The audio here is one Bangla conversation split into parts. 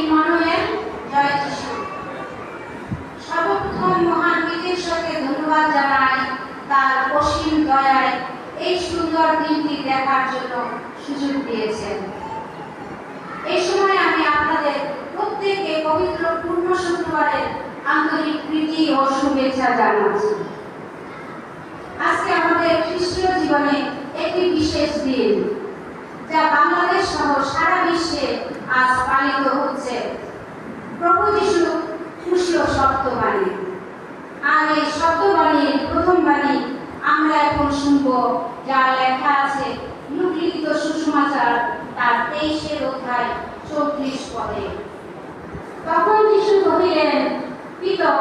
ইম্মানুয়েল, জয় যিশু। সর্বপ্রথম মহান ঈশ্বরকে ধন্যবাদ জানাই তার অসীম দয়ায় এই সুন্দর দিনটি দেখার জন্য সুযোগ দিয়েছেন। এই সময় আমি আপনাদের প্রত্যেককে পবিত্র পূর্ণ শুক্রবারের আন্তরিক প্রীতি ও শুভেচ্ছা জানাচ্ছি। আজকে আমাদের খ্রিস্টীয় জীবনে একটি বিশেষ দিন, যা বাংলাদেশ সহ সারা বিশ্বে আজ পালিত হচ্ছে। প্রভু যিশু ক্রুশীয় সত্যবাণী। আর এই সত্যবাণীর প্রথম বাণী আমরা এখন শুনব, যা লেখা আছে লূকা লিখিত সুসমাচার তার 23 অধ্যায় 34 পদে। তখন যিশু কহিলেন, পিতা,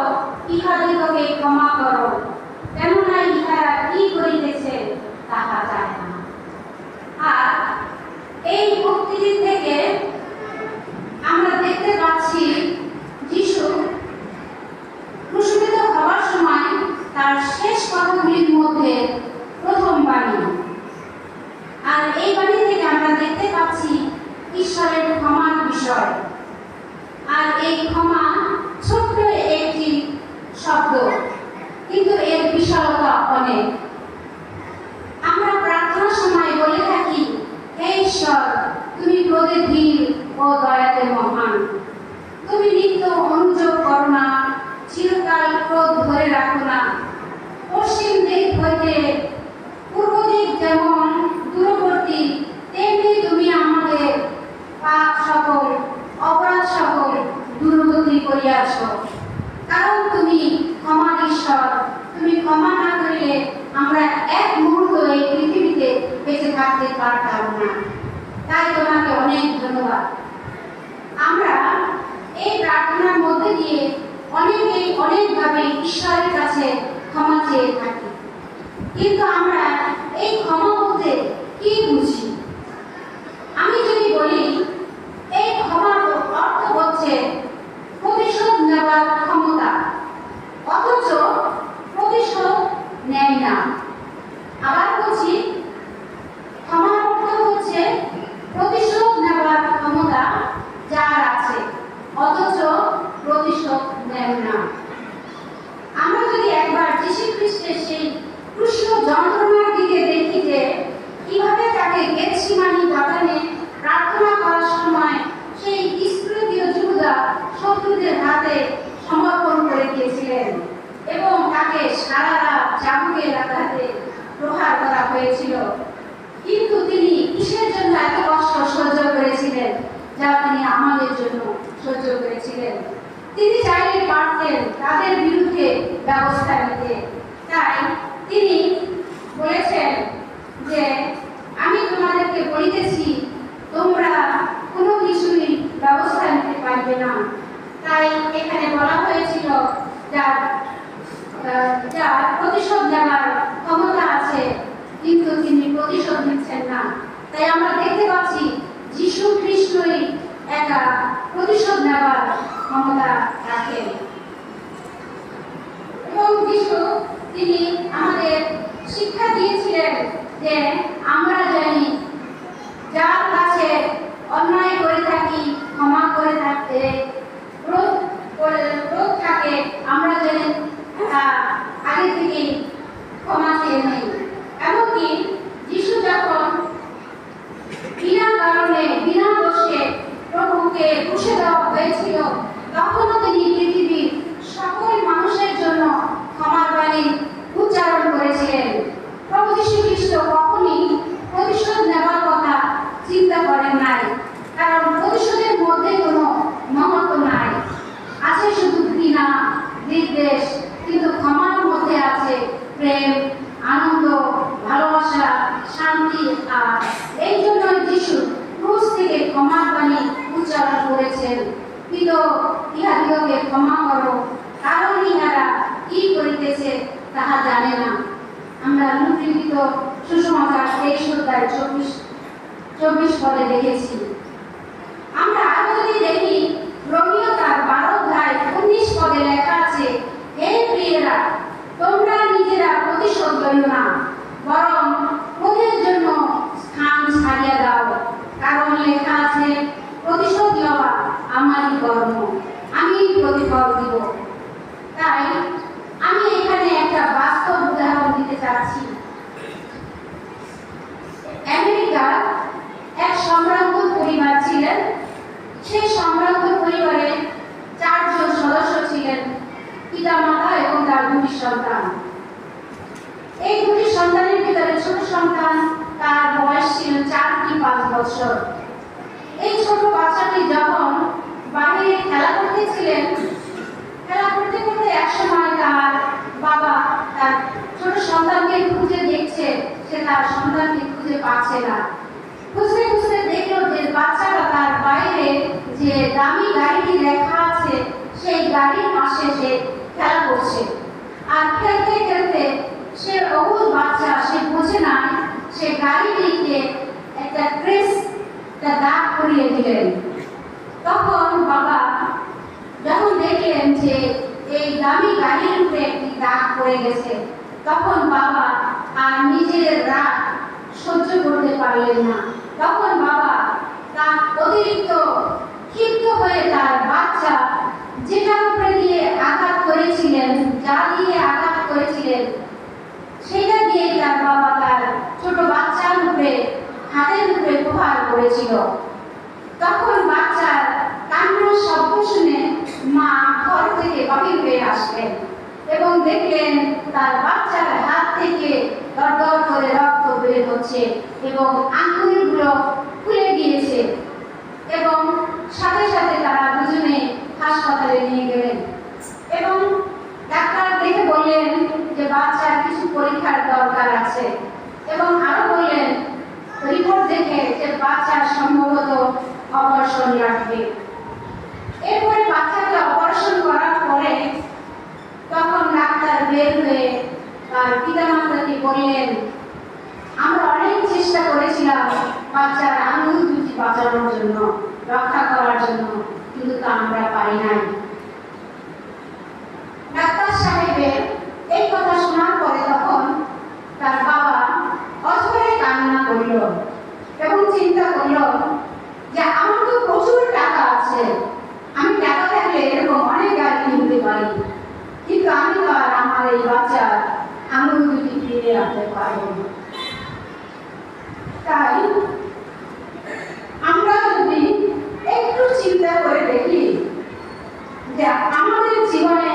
ইহাদিগকে ক্ষমা করো, কেননা ইহারা কি করিতেছে তাহা জানে না। আর এই উক্তিটি থেকে আমরা দেখতে পাচ্ছি যিশু ক্রুশবিদ্ধ হওয়ার সময় তার শেষ কথাগুলির মধ্যে প্রথম বাণী। আর এই বাণী থেকে আমরা দেখতে পাচ্ছি ঈশ্বরের ক্ষমার বিষয়। আর এই ক্ষমা ছোট্ট একটি শব্দ, কিন্তু এর বিশালতা অনেক। আমরা প্রার্থনার সময় বলে থাকি, হে ঈশ্বর, তুমি ক্রোধে ধীর ও দয়াতে মহান, তুমি নিত্য অনুযোগ করো না, চিরকাল ক্রোধ ধরে রাখো না। পশ্চিম দিক হইতে পূর্ব দিক যেমন দূরবর্তী, তেমনি তুমি আমাদের পাপ সকল, অপরাধ সকল দূরবর্তী করিয়াছ। কারণ তুমি ক্ষমার ঈশ্বর, তুমি ক্ষমা না করিলে আমরা এক মুহূর্ত এই পৃথিবীতে বেঁচে থাকতে পারতাম না। তাই তোমাকে অনেক ধন্যবাদ। আমরা এই প্রার্থনার মধ্যে দিয়ে অনেকেই অনেকভাবে ঈশ্বরের কাছে ক্ষমা চেয়ে থাকি, কিন্তু আমরা এই ক্ষমা বলতে কি বুঝি? আমি যদি বলি, এই ক্ষমার অর্থ হচ্ছে প্রতিশোধ নেওয়ার ক্ষমতা, অথচ প্রতিশোধ নেয় না। আবার বলছি, ক্ষমার অর্থ হচ্ছে প্রতিশোধ নেওয়ার ক্ষমতা যার আছে, অথচ প্রতিশোধ নেয় না। আমরা যদি একবার যীশু খ্রিস্টের সেই ক্রুশীয় যন্ত্রণার দিকে দেখি, যে কিভাবে তাকে গেতসেমানি বাগানে প্রার্থনা করার সময় সেই ইস্করিওতীয় যুদা শত্রুদের হাতে সমর্পণ করে দিয়েছিলেন এবং তাকে সারা রাত চাবুকের আঘাতে প্রহার করা হয়েছিল, কিন্তু তিনি কিসের জন্য এত কষ্ট সহ্য করেছিলেন, যা তিনি আমাদের জন্য সহ্য করেছিলেন? তিনি চাইলে পারতেন তাদের বিরুদ্ধে ব্যবস্থা নিতে। তাই তিনি বলেছেন যে, আমি তোমাদেরকে বলিতেছি, তোমরা কোনো কিছুই ব্যবস্থা নিতে পারবে না। তাই এখানে বলা হয়েছিল যার প্রতিশোধ নেওয়ার ক্ষমতা আছে, কিন্তু তিনি প্রতিশোধ নিচ্ছেন না। তাই আমরা দেখতে পাচ্ছি যীশু খ্রিস্টই একা প্রতিশোধ নেওয়ার ক্ষমতা রাখেন। এবং যিশু তিনি আমাদের শিক্ষা দিয়েছিলেন যে আমরা জানি, যার কাছে অন্যায় করে থাকি, ক্ষমা করে থাকতে ক্রোধ থাকে, আমরা জানি আগে থেকে ক্ষমা চেয়ে নেই। এমনকি যিশু যখন বিনা কারণে, বিনা দোষে প্রভুকে ক্রুশে দেওয়া হয়েছিল, তখনও তিনি পৃথিবীর সকল মানুষের জন্য ক্ষমার বাণী উচ্চারণ করেছিলেন। প্রভু যীশু খ্রিস্ট কখনই প্রতিশোধ নেওয়ার কথা চিন্তা করেন নাই, কারণ প্রতিশোধের মধ্যে কোনো মহত্ব নাই। আছে শুধু ঘৃণা, বিদ্বেষ, কিন্তু ক্ষমার মধ্যে আছে প্রেম, আনন্দ, ভালোবাসা, শান্তি। আর এই জন্য যিশু ক্রুশ থেকে ক্ষমার বাণী উচ্চারণ করেছেন, পিতা, ইহাদিগকে ক্ষমা করো, কারণ ইহারা কি করিতেছে তাহা জানে না। আমরা লূকা লিখিত সুসমাচার 23 অধ্যায় 24 পদে দেখেছি। আমরা আরো যদি দেখি, রোমীয় তার 12 অধ্যায় 19 পদে লেখা আছে, হে প্রিয়েরা, তোমরা নিজেরা প্রতিশোধ লইও না, বরং ক্রোধের জন্য স্থান ছাড়িয়া দাও, কারণ লেখা আছে, প্রতিশোধ লওয়া আমার বছর। এই ছোট বাচ্চাটি যখন বাইরে খেলা করতেছিলেন, খেলা করতে করতে একসময় তার বাবা তার ছোট সন্তানকে খুঁজে দেখছে, সে তার সন্তানকে খুঁজে পাচ্ছে না। খুঁজতে খুঁজতে দেখলো যে বাচ্চাটা তার বাইরে যে দামি গাড়িটি লেখা আছে সেই গাড়ির পাশে সে খেলা করছে। আর খেলতে খেলতে সে অবুঝ বাচ্চা, সে বোঝে না, সে গাড়িটিকে একটা দাগ করিয়ে দিলেন। তখন বাবা যখন দেখলেন যে এই দামি গাড়ির উপরে একটি দাগ পড়ে গেছে, তখন বাবা আর নিজের রাগ সহ্য করতে পারলেন না। তখন বাবা তার অতিরিক্ত ক্ষিপ্ত হয়ে তার বাচ্চা যেটার উপরে দিয়ে আঘাত করেছিলেন, যা দিয়ে আঘাত করেছিলেন, সেটা দিয়ে তার বাবা তার ছোট বাচ্চার উপরে হাতের উপরে প্রহার করেছিল। তখন বাচ্চার কান্নার শব্দ শুনে মা ঘর থেকে বাহির হয়ে আসলেন এবং দেখলেন তার বাচ্চার হাত থেকে দরদর করে রক্ত বের হচ্ছে এবং আঙ্গুলগুলো ফুলে গিয়েছে এবং সাথে সাথে তারা দুজনে হাসপাতালে নিয়ে গেলেন এবং ডাক্তার দেখে বললেন যে বাচ্চার কিছু পরীক্ষার দরকার আছে এবং আরো বললেন রিপোর্ট দেখে যে বাচ্চার সম্ভবত অপারেশন লাগবে। এরপরে বাচ্চাকে অপারেশন করার পরে তখন ডাক্তার বের হয়ে তার পিতামাতাকে বললেন, আমরা অনেক চেষ্টা করেছিলাম বাচ্চার আঙুল দুটি বাঁচানোর জন্য, রক্ষা করার জন্য, কিন্তু তা আমরা পারি নাই। ডাক্তার সাহেবের এই কথা শোনার পরে তখন তার বাবা অঝরে কান্না করল এবং চিন্তা করল যে আমার তো প্রচুর টাকা আছে, আমি টাকা থাকলে এরকম অনেক গাড়ি কিনতে পারি, কিন্তু আমি তো আর আমার এই বাচ্চার আঙুল দুটি ফিরে রাখতে পারবো না। তাই আমরা যদি একটু চিন্তা করে দেখি যে আমাদের জীবনে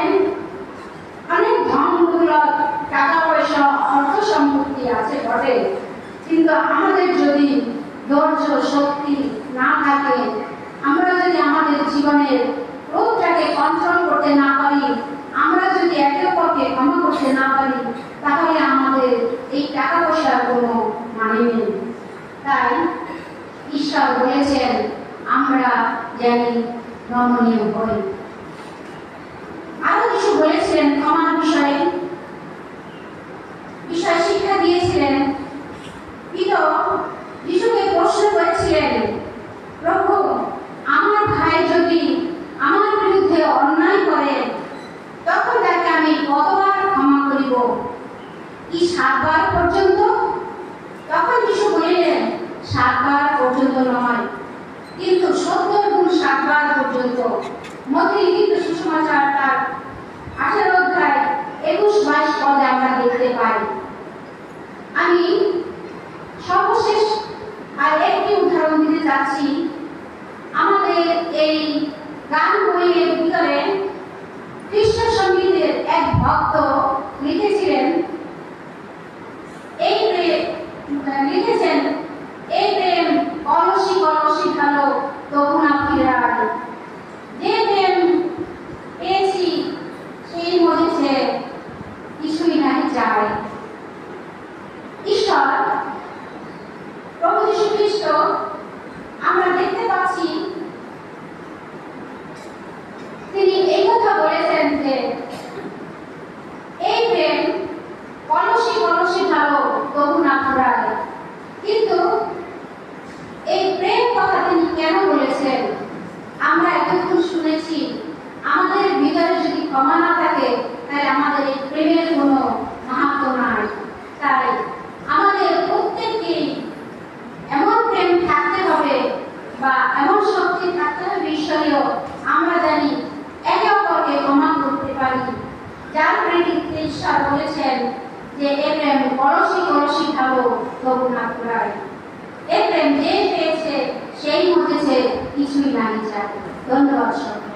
অনেক ধন দৌলত, টাকা পয়সা, অর্থ সম্পত্তি আছে বটে, কিন্তু আমাদের যদি ধৈর্য শক্তি না থাকে, আমরা যদি আমাদের জীবনের ক্রোধটাকে কন্ট্রোল করতে না পারি, আমরা যদি একে অপরকে ক্ষমা করতে না পারি, তাহলে আমাদের এই টাকা পয়সার কোনো মানে নেই। তাই ঈশ্বর বলেছেন আমরা জানি নমনীয় হই। আরো কিছু বলেছিলেন ক্ষমার বিষয়ে, শিক্ষা দিয়েছিলেন। যিশুকে প্রশ্ন করেছিলেন, প্রভু আমার ভাই যদি আমার বিরুদ্ধে অন্যায় করে তখন তাকে আমি কতবার ক্ষমা করিব? কি 7 বার পর্যন্ত? তখন যিশু বললেন 7 বার পর্যন্ত নয়, কিন্তু 70 গুণ 7 বার পর্যন্ত। মধ্যে লিখিত সুসমাচার তার 18 অধ্যায় 21-22 পদে আমরা দেখতে পাই। আমি সর্বশেষ আর একটি উদাহরণ দিতে চাচ্ছি। আমাদের এই গান বইয়ের ভিতরে কৃষ্ণ সঙ্গীতের এক ভক্ত লিখেছেন এই প্রেম কলসি কলসি ভালো তবু না ফিরায়, যে প্রেম পেয়েছি সেই মরেছে কিছুই নাহি চায়। ঈশ্বর প্রভু যীশু খ্রিস্ট আমরা দেখতে পাচ্ছি তিনি এই কথা বলেছেন যে এই প্রেম কলসি কলসি ভালো তবু না ফুরায়। কিন্তু এই প্রেম কথা তিনি কেন বলেছেন? আমরা এতক্ষণ শুনেছি আমাদের ভিতরে যদি ক্ষমা না থাকে তাহলে আমাদের এই প্রেমের কোনো মাহাত্ম্য নাই। তাই আমাদের প্রত্যেককে এমন প্রেম থাকতে হবে বা এমন শক্তি থাকতে হবে ঈশ্বরীয়, আমরা জানি একে অপরকে ক্ষমা করতে পারি। যার প্রেরিতে ঈশ্বর বলেছেন যে এ প্রেম কলসি কলসি ভালো তবু না ফুরায়। এ প্রেম যে পেয়েছে সেই মতেছে কিছুই নাহি চায়। ধন্যবাদ সবাই।